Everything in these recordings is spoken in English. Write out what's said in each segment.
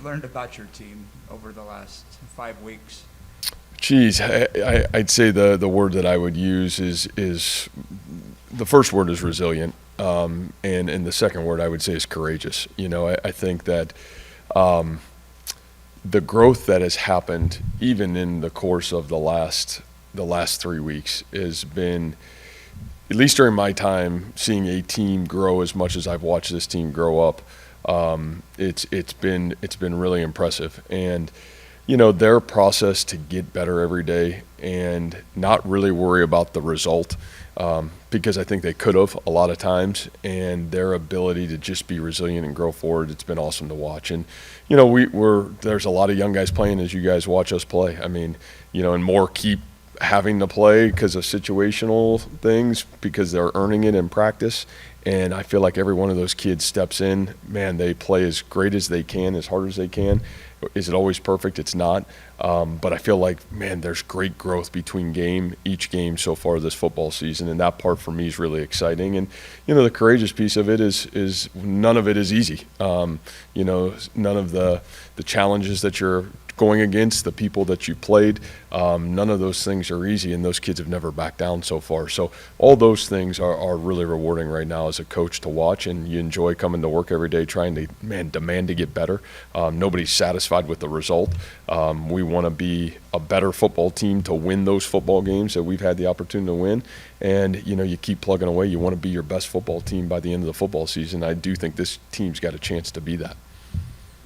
learned about your team over the last 5 weeks? Geez, I'd say the word that I would use is the first word is resilient, and the second word I would say is courageous. I think that the growth that has happened, even in the course of the last 3 weeks, has been, at least during my time, seeing a team grow as much as I've watched this team grow up. It's been really impressive, and their process to get better every day and not really worry about the result, because I think they could have a lot of times, and their ability to just be resilient and grow forward, it's been awesome to watch. And there's a lot of young guys playing as you guys watch us play. I mean, and more keep having to play because of situational things, because they're earning it in practice. And I feel like every one of those kids steps in, man, they play as great as they can, as hard as they can. Is it always perfect? It's not. But I feel like, man, there's great growth between each game so far this football season. And that part for me is really exciting. And, the courageous piece of it is none of it is easy. None of the challenges that you're going against, the people that you played, none of those things are easy, and those kids have never backed down so far. So all those things are really rewarding right now as a coach to watch, and you enjoy coming to work every day trying to, demand to get better. Nobody's satisfied with the result. We want to be a better football team to win those football games that we've had the opportunity to win. And, you keep plugging away. You want to be your best football team by the end of the football season. I do think this team's got a chance to be that.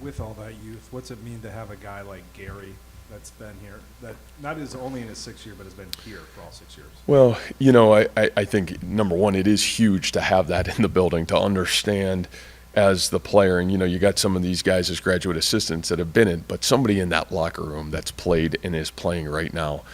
With all that youth, what's it mean to have a guy like Gary that's been here, that not is only in his 6th year, but has been here for all 6 years? Well, I think, number one, it is huge to have that in the building, to understand as the player. And, you got some of these guys as graduate assistants that have been in, but somebody in that locker room that's played and is playing right now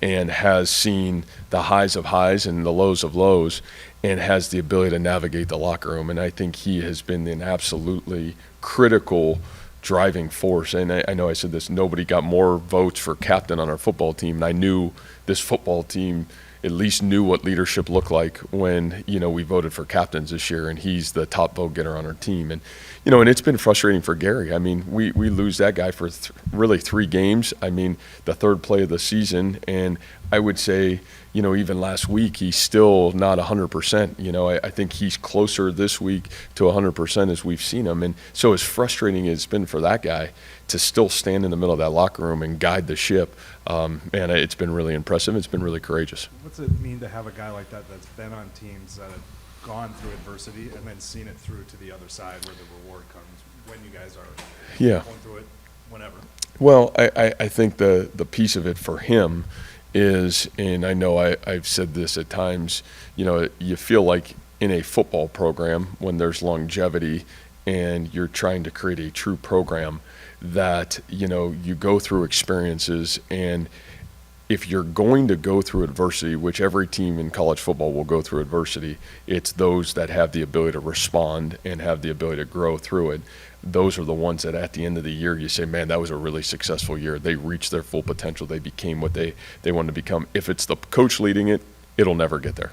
and has seen the highs of highs and the lows of lows and has the ability to navigate the locker room. And I think he has been an absolutely critical driving force. And I know I said this, nobody got more votes for captain on our football team, and I knew this football team at least knew what leadership looked like when we voted for captains this year, and he's the top vote getter on our team. And and it's been frustrating for Gary. I mean, we lose that guy for really 3 games. I mean, the 3rd play of the season, and I would say even last week he's still not 100%. I think he's closer this week to 100% as we've seen him. And so as frustrating as it's been for that guy to still stand in the middle of that locker room and guide the ship, man, it's been really impressive. It's been really courageous. What's it mean to have a guy like that that's been on teams that have gone through adversity and then seen it through to the other side where the reward comes when you guys are going through it, whenever? Well, I think the piece of it for him is, and I know I've said this at times, you feel like in a football program when there's longevity and you're trying to create a true program that, you go through experiences, and if you're going to go through adversity, which every team in college football will go through adversity, it's those that have the ability to respond and have the ability to grow through it. Those are the ones that at the end of the year you say, man, that was a really successful year. They reached their full potential. They became what they wanted to become. If it's the coach leading it, it'll never get there.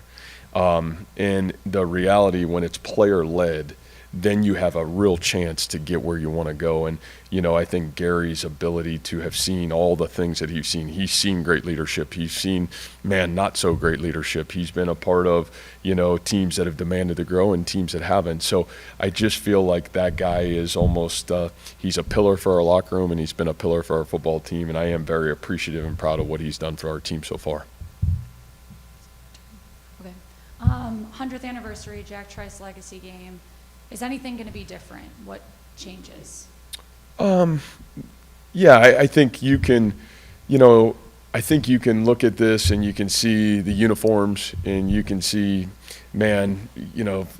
And the reality, when it's player-led, then you have a real chance to get where you want to go. And, I think Gary's ability to have seen all the things that he's seen great leadership. He's seen, man, not so great leadership. He's been a part of, teams that have demanded to grow and teams that haven't. So I just feel like that guy is almost, he's a pillar for our locker room, and he's been a pillar for our football team. And I am very appreciative and proud of what he's done for our team so far. Okay. 100th anniversary, Jack Trice Legacy Game. Is anything going to be different? What changes? Yeah, I think you can, I think you can look at this and you can see the uniforms, and you can see, man,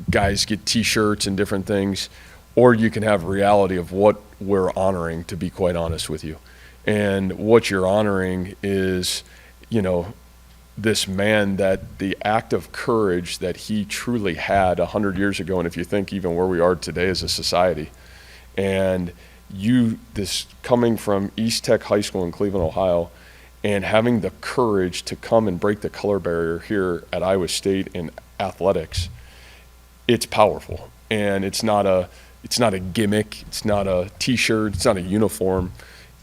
guys get T-shirts and different things, or you can have reality of what we're honoring, to be quite honest with you. And what you're honoring is, this man, that the act of courage that he truly had 100 years ago, and if you think even where we are today as a society, and this coming from East Tech High School in Cleveland, Ohio, and having the courage to come and break the color barrier here at Iowa State in athletics, it's powerful. And it's not it's not a gimmick, it's not a T-shirt, it's not a uniform.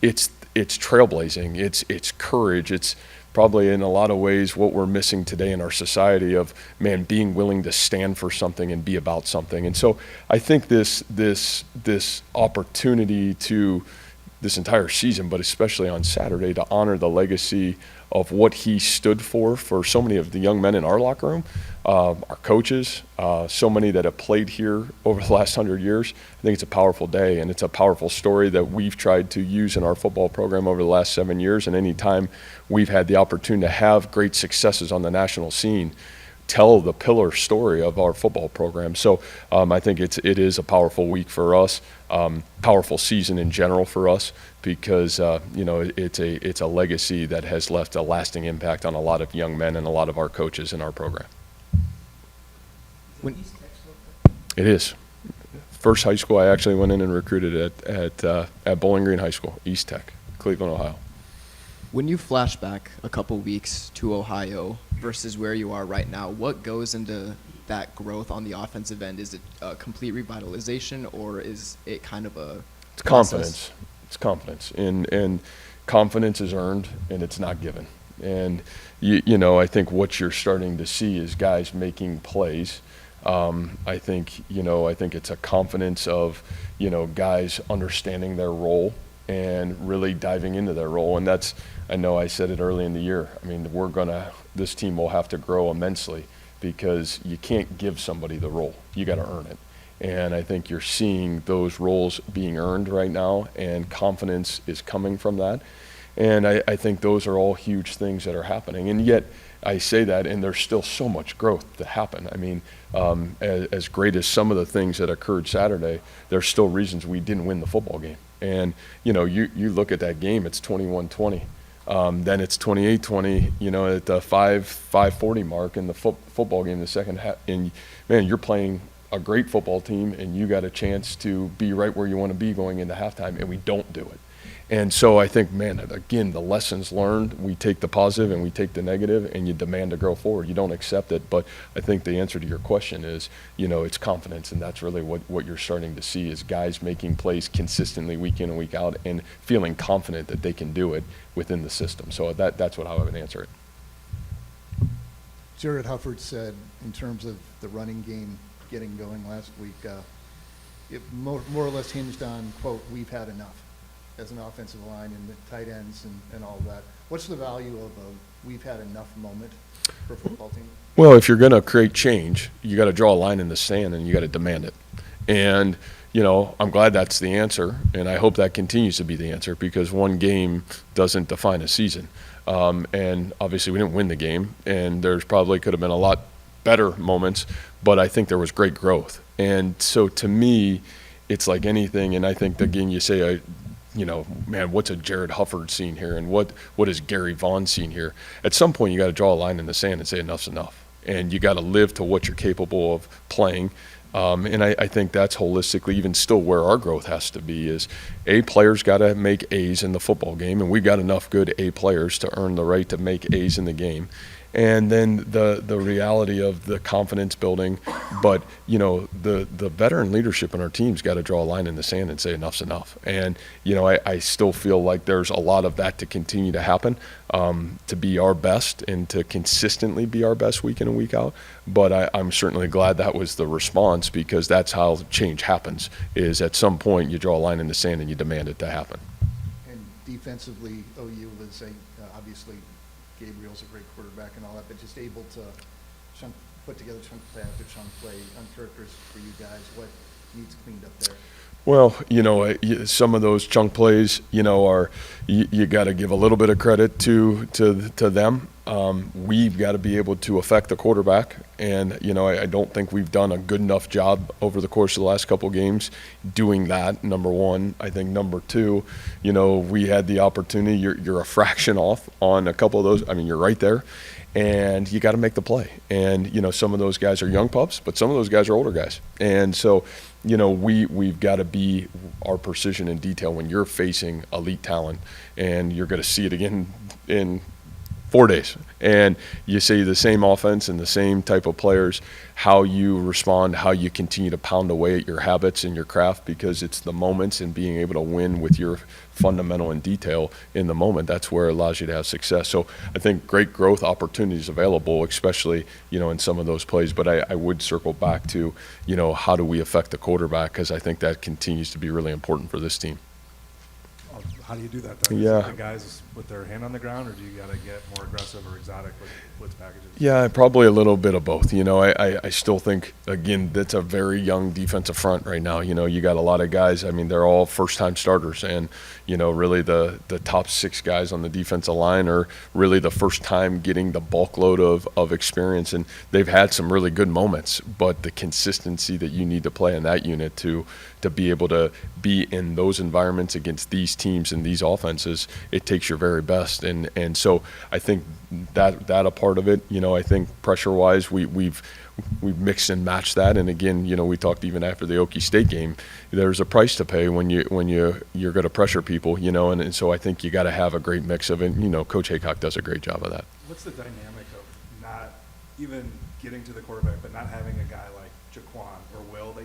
It's trailblazing. It's courage. It's probably in a lot of ways what we're missing today in our society of, man, being willing to stand for something and be about something. And so I think this opportunity to this entire season, but especially on Saturday, to honor the legacy of what he stood for so many of the young men in our locker room, our coaches, so many that have played here over the last 100 years. I think it's a powerful day, and it's a powerful story that we've tried to use in our football program over the last 7 years. And any time we've had the opportunity to have great successes on the national scene, tell the pillar story of our football program. So I think it is a powerful week for us, powerful season in general for us, because it's a legacy that has left a lasting impact on a lot of young men and a lot of our coaches in our program. It is. First high school I actually went in and recruited at Bowling Green High School, East Tech, Cleveland, Ohio. When you flash back a couple weeks to Ohio versus where you are right now, what goes into that growth on the offensive end? Is it a complete revitalization, or is it kind of a It's process? confidence. It's confidence. And confidence is earned, and it's not given. And, I think what you're starting to see is guys making plays. I think it's a confidence of, guys understanding their role and really diving into their role. And I know I said it early in the year. I mean, this team will have to grow immensely, because you can't give somebody the role. You got to earn it. And I think you're seeing those roles being earned right now, and confidence is coming from that. And I think those are all huge things that are happening. And yet I say that, and there's still so much growth to happen. I mean, as great as some of the things that occurred Saturday, there's still reasons we didn't win the football game. And, you look at that game, it's 21-20. Then it's 28-20, at the 5:40 mark in the football game, the second half. And, man, you're playing a great football team, and you got a chance to be right where you want to be going into halftime, and we don't do it. And so I think, man, again, the lessons learned, we take the positive and we take the negative, and you demand to grow forward. You don't accept it. But I think the answer to your question is, it's confidence, and that's really what you're starting to see is guys making plays consistently week in and week out and feeling confident that they can do it within the system. So that's what I would answer it. Jared Hufford said, in terms of the running game getting going last week, it more or less hinged on, quote, "we've had enough," as an offensive line and the tight ends and all that. What's the value of a "we've had enough" moment for a football team? Well, if you're going to create change, you got to draw a line in the sand, and you got to demand it. And, I'm glad that's the answer, and I hope that continues to be the answer, because one game doesn't define a season. And obviously we didn't win the game, and there's probably could have been a lot better moments, but I think there was great growth. And so to me, it's like anything, and I think, again, you say, man, what's a Jared Hufford seen here, and what is Gary Vaughn seen here? At some point, you got to draw a line in the sand and say enough's enough, and you got to live to what you're capable of playing. And I think that's holistically even still where our growth has to be is players got to make A's in the football game, and we've got enough good A players to earn the right to make A's in the game. And then the reality of the confidence building, but the veteran leadership in our team's got to draw a line in the sand and say enough's enough. And I still feel like there's a lot of that to continue to happen, to be our best and to consistently be our best week in and week out. But I'm certainly glad that was the response, because that's how change happens. Is at some point you draw a line in the sand and you demand it to happen. And defensively, OU was obviously Gabriel's a great quarterback and all that, but just able to put together chunk play after chunk play, uncharacteristic for you guys. What needs cleaned up there? Well, some of those chunk plays, are you got to give a little bit of credit to them. We've got to be able to affect the quarterback, and I don't think we've done a good enough job over the course of the last couple of games doing that. Number one. I think number two, we had the opportunity. You're a fraction off on a couple of those. I mean, you're right there, and you got to make the play. And some of those guys are young pups, but some of those guys are older guys, and so. We've got to be our precision and detail when you're facing elite talent, and you're going to see it again in 4 days. And you see the same offense and the same type of players, how you respond, how you continue to pound away at your habits and your craft, because it's the moments and being able to win with your fundamental and detail in the moment. That's where it allows you to have success. So I think great growth opportunities available, especially, in some of those plays. But I would circle back to, how do we affect the quarterback? Because I think that continues to be really important for this team. How do you do that, though? Yeah. Is it the guys with their hand on the ground, or do you got to get more aggressive or exotic with blitz packages? Yeah, probably a little bit of both. I still think, again, that's a very young defensive front right now. You got a lot of guys. I mean, they're all first-time starters, and really the top 6 guys on the defensive line are really the first time getting the bulk load of experience, and they've had some really good moments. But the consistency that you need to play in that unit to be able to be in those environments against these teams and these offenses, it takes your very best. And so I think that a part of it, I think pressure-wise, we've mixed and matched that. And again, we talked even after the Okie State game, there's a price to pay when you're going to pressure people, and so I think you got to have a great mix of it. Coach Haycock does a great job of that. What's the dynamic of not even getting to the quarterback, but not having a guy like Jaquan or Will that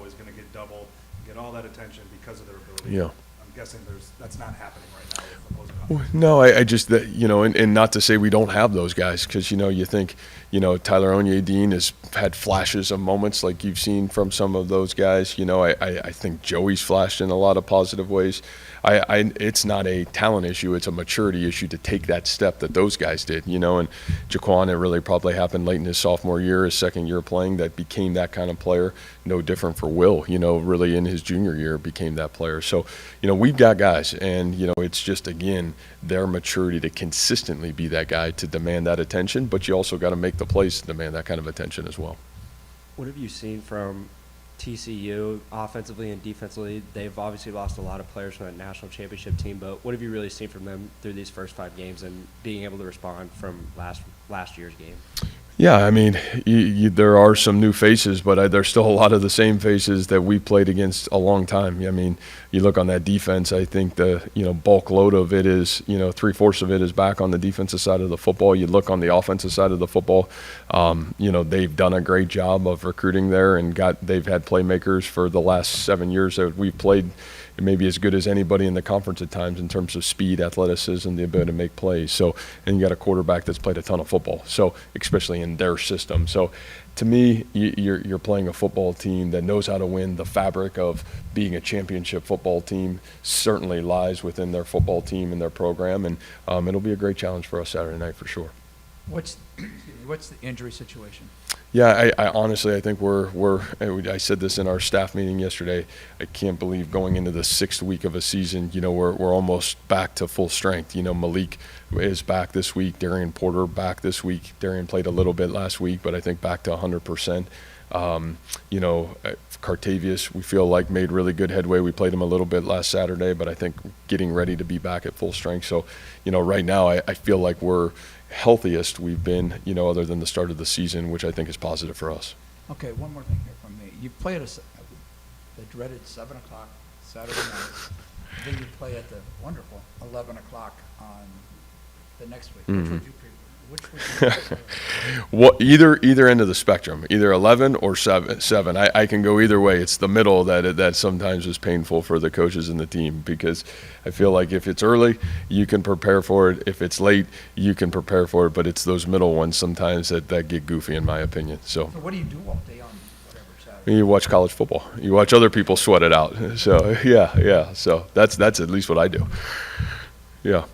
is going to get double, get all that attention because of their ability? Yeah. I'm guessing that's not happening right now with opposing offense. No, I just that and not to say we don't have those guys, because you think Tyler Onyedin has had flashes of moments like you've seen from some of those guys. I think Joey's flashed in a lot of positive ways. It's not a talent issue, it's a maturity issue to take that step that those guys did. And Jaquan, it really probably happened late in his sophomore year, his second year playing, that became that kind of player. No different for Will, really in his junior year became that player. So, we've got guys, and it's just, again, their maturity to consistently be that guy, to demand that attention, but you also got to make the plays to demand that kind of attention as well. What have you seen from TCU offensively and defensively? They've obviously lost a lot of players from that national championship team, but what have you really seen from them through these first 5 games and being able to respond from last year's game? Yeah, I mean, there are some new faces, but there's still a lot of the same faces that we played against a long time. I mean, you look on that defense, I think the bulk load of it is 3/4 of it is back on the defensive side of the football. You look on the offensive side of the football, they've done a great job of recruiting there, and they've had playmakers for the last 7 years that we've played, maybe as good as anybody in the conference at times in terms of speed, athleticism, the ability to make plays. So, and you got a quarterback that's played a ton of football, so especially in their system. So to me, you're playing a football team that knows how to win. The fabric of being a championship football team certainly lies within their football team and their program, and it'll be a great challenge for us Saturday night for sure. What's the injury situation? Yeah, I honestly, I think I said this in our staff meeting yesterday. I can't believe going into the 6th week of a season, we're almost back to full strength. Malik is back this week. Darian Porter back this week. Darian played a little bit last week, but I think back to 100%. Cartavius, we feel like made really good headway. We played him a little bit last Saturday, but I think getting ready to be back at full strength. So, right now I feel like we're healthiest we've been, other than the start of the season, which I think is positive for us. Okay, one more thing here from me. You play at the dreaded 7 o'clock Saturday night. Then you play at the wonderful 11 o'clock on the next week. Mm-hmm. Which would you prefer? Which would you prefer? Well, either end of the spectrum, either 11 or 7. I can go either way. It's the middle that sometimes is painful for the coaches and the team, because I feel like if it's early, you can prepare for it. If it's late, you can prepare for it. But it's those middle ones sometimes that get goofy, in my opinion. So what do you do all day on whatever Saturday? you watch college football. You watch other people sweat it out. So yeah. So that's at least what I do. Yeah.